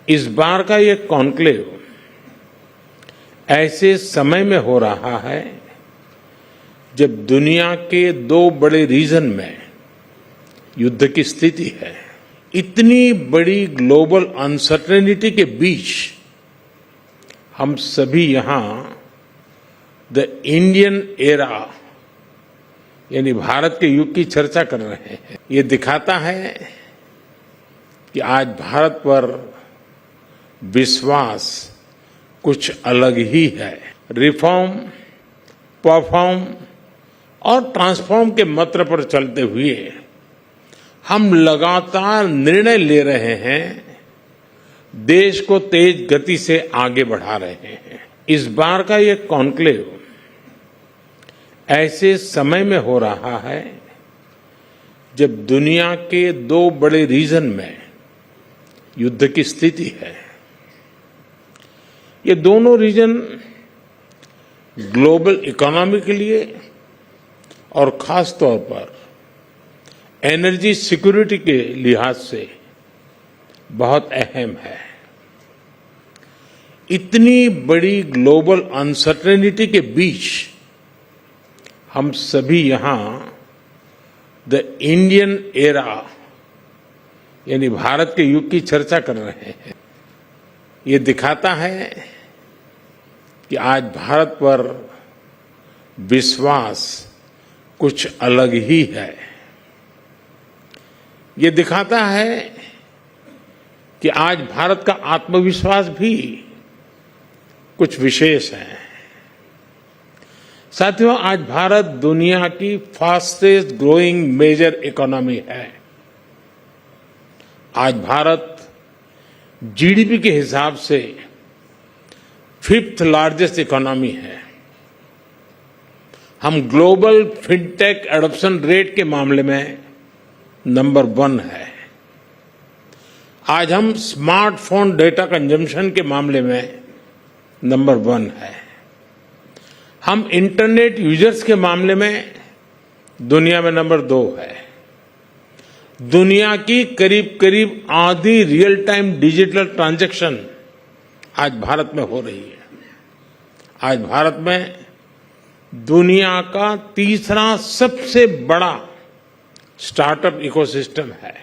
इस बार का ये कॉन्क्लेव ऐसे समय में हो रहा है जब दुनिया के दो बड़े रीजन में युद्ध की स्थिति है। इतनी बड़ी ग्लोबल अनसर्टेनिटी के बीच हम सभी यहां द इंडियन एरा यानी भारत के युग की चर्चा कर रहे हैं। ये दिखाता है कि आज भारत पर विश्वास कुछ अलग ही है। रिफॉर्म, परफॉर्म और ट्रांसफॉर्म के मंत्र पर चलते हुए हम लगातार निर्णय ले रहे हैं, देश को तेज गति से आगे बढ़ा रहे हैं। इस बार का ये कॉन्क्लेव ऐसे समय में हो रहा है जब दुनिया के दो बड़े रीजन में युद्ध की स्थिति है। ये दोनों रीजन ग्लोबल इकोनॉमी के लिए और खास तौर पर एनर्जी सिक्योरिटी के लिहाज से बहुत अहम है। इतनी बड़ी ग्लोबल अनसर्टेनिटी के बीच हम सभी यहां द इंडियन एरा यानी भारत के युग की चर्चा कर रहे हैं। ये दिखाता है कि आज भारत पर विश्वास कुछ अलग ही है। ये दिखाता है कि आज भारत का आत्मविश्वास भी कुछ विशेष है। साथियों, आज भारत दुनिया की फास्टेस्ट ग्रोइंग मेजर इकोनॉमी है। आज भारत जीडीपी के हिसाब से 5th लार्जेस्ट इकोनॉमी है। हम ग्लोबल फिनटेक एडॉप्शन रेट के मामले में नंबर 1 है। आज हम स्मार्टफोन डेटा कंजम्पशन के मामले में नंबर 1 है। हम इंटरनेट यूजर्स के मामले में दुनिया में नंबर 2 है। दुनिया की करीब करीब आधी रियल टाइम डिजिटल ट्रांजैक्शन आज भारत में हो रही है। आज भारत में दुनिया का तीसरा सबसे बड़ा स्टार्टअप इकोसिस्टम है।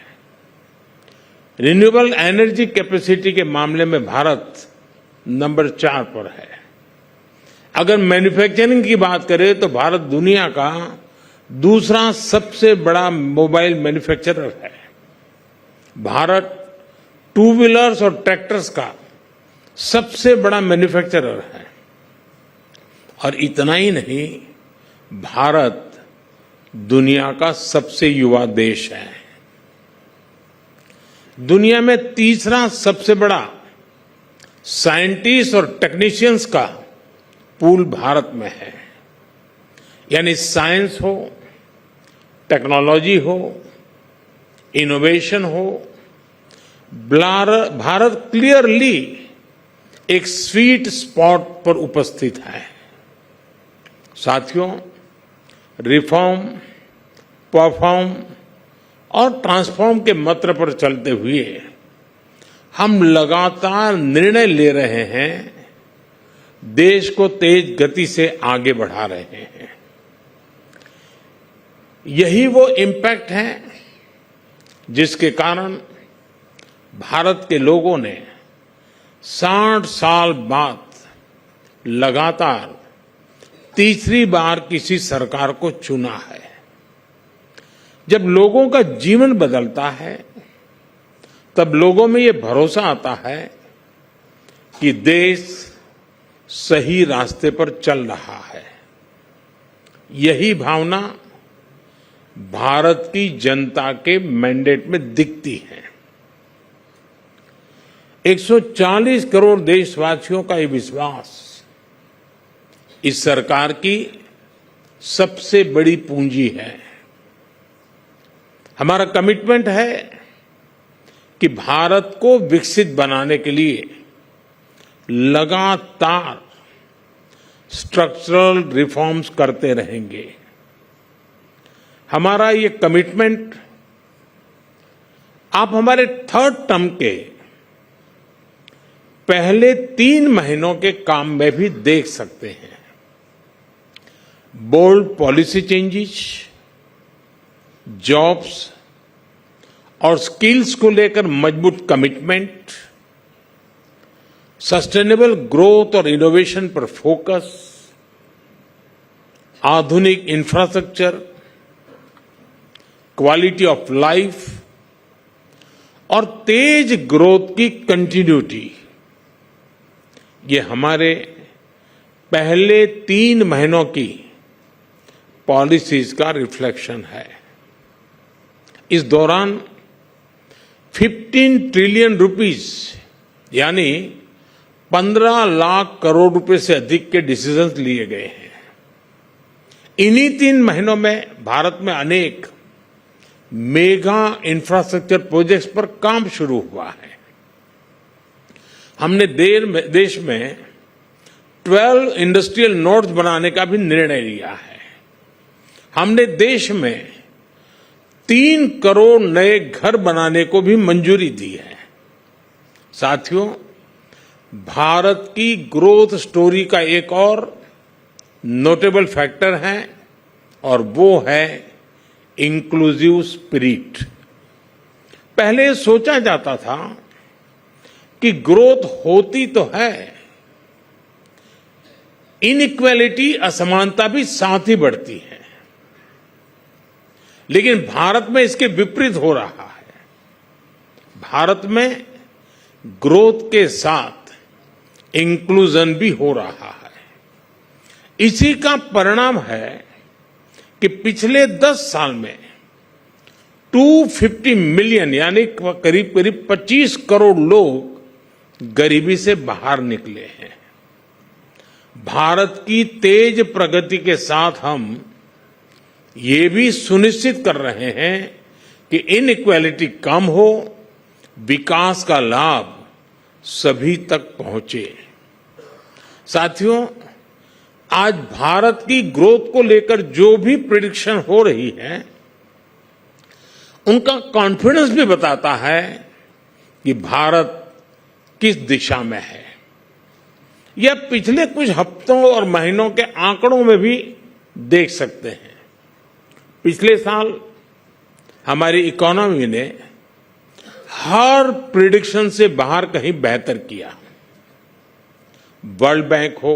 रिन्यूएबल एनर्जी कैपेसिटी के मामले में भारत नंबर 4 पर है। अगर मैन्युफैक्चरिंग की बात करें तो भारत दुनिया का दूसरा सबसे बड़ा मोबाइल मैन्युफैक्चरर है। भारत 2 व्हीलर्स और ट्रैक्टर्स का सबसे बड़ा मैन्युफैक्चरर है। और इतना ही नहीं, भारत दुनिया का सबसे युवा देश है। दुनिया में तीसरा सबसे बड़ा साइंटिस्ट और टेक्नीशियंस का पूल भारत में है। यानी साइंस हो, टेक्नोलॉजी हो, इनोवेशन हो, भारत क्लियरली एक स्वीट स्पॉट पर उपस्थित है। साथियों, रिफॉर्म, परफॉर्म और ट्रांसफॉर्म के मंत्र पर चलते हुए हम लगातार निर्णय ले रहे हैं, देश को तेज गति से आगे बढ़ा रहे हैं। यही वो इम्पैक्ट है जिसके कारण भारत के लोगों ने 60 साल बाद लगातार तीसरी बार किसी सरकार को चुना है। जब लोगों का जीवन बदलता है तब लोगों में ये भरोसा आता है कि देश सही रास्ते पर चल रहा है। यही भावना भारत की जनता के मैंडेट में दिखती है। 140 करोड़ देशवासियों का ये विश्वास इस सरकार की सबसे बड़ी पूंजी है। हमारा कमिटमेंट है कि भारत को विकसित बनाने के लिए लगातार स्ट्रक्चरल रिफॉर्म्स करते रहेंगे। हमारा ये कमिटमेंट आप हमारे 3rd टर्म के पहले 3 महीनों के काम में भी देख सकते हैं। बोल्ड पॉलिसी चेंजेस, जॉब्स और स्किल्स को लेकर मजबूत कमिटमेंट, सस्टेनेबल ग्रोथ और इनोवेशन पर फोकस, आधुनिक इंफ्रास्ट्रक्चर, क्वालिटी ऑफ लाइफ और तेज ग्रोथ की कंटिन्यूटी, ये हमारे पहले 3 महीनों की पॉलिसीज का रिफ्लेक्शन है। इस दौरान 15 ट्रिलियन रुपीस यानी 15 लाख करोड़ रुपए से अधिक के डिसीजंस लिए गए हैं। इन्हीं 3 महीनों में भारत में अनेक मेगा इंफ्रास्ट्रक्चर प्रोजेक्ट्स पर काम शुरू हुआ है। हमने देश में 12 इंडस्ट्रियल नोड्स बनाने का भी निर्णय लिया है। हमने देश में 3 करोड़ नए घर बनाने को भी मंजूरी दी है। साथियों, भारत की ग्रोथ स्टोरी का एक और नोटेबल फैक्टर है और वो है इंक्लूसिव स्पिरिट। पहले सोचा जाता था कि ग्रोथ होती तो है, इनइक्वालिटी असमानता भी साथ ही बढ़ती है, लेकिन भारत में इसके विपरीत हो रहा है। भारत में ग्रोथ के साथ इंक्लूजन भी हो रहा है। इसी का परिणाम है कि पिछले 10 साल में 250 मिलियन यानी करीब करीब 25 करोड़ लोग गरीबी से बाहर निकले हैं। भारत की तेज प्रगति के साथ हम ये भी सुनिश्चित कर रहे हैं कि इनइक्वालिटी कम हो, विकास का लाभ सभी तक पहुंचे। साथियों, आज भारत की ग्रोथ को लेकर जो भी प्रेडिक्शन हो रही है, उनका कॉन्फिडेंस भी बताता है कि भारत किस दिशा में है। यह पिछले कुछ हफ्तों और महीनों के आंकड़ों में भी देख सकते हैं। पिछले साल हमारी इकोनॉमी ने हर प्रेडिक्शन से बाहर कहीं बेहतर किया। वर्ल्ड बैंक हो,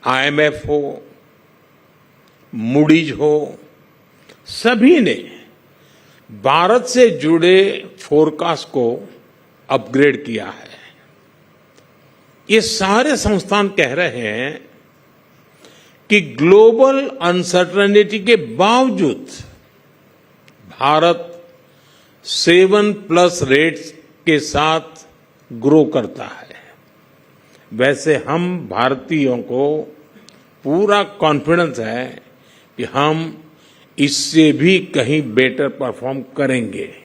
IMF हो, मूडीज हो, सभी ने भारत से जुड़े फोरकास्ट को अपग्रेड किया है। ये सारे संस्थान कह रहे हैं कि ग्लोबल अनसर्टेनिटी के बावजूद भारत 7+ रेट्स के साथ ग्रो करता है। वैसे हम भारतीयों को पूरा कॉन्फिडेंस है कि हम इससे भी कहीं बेटर परफॉर्म करेंगे।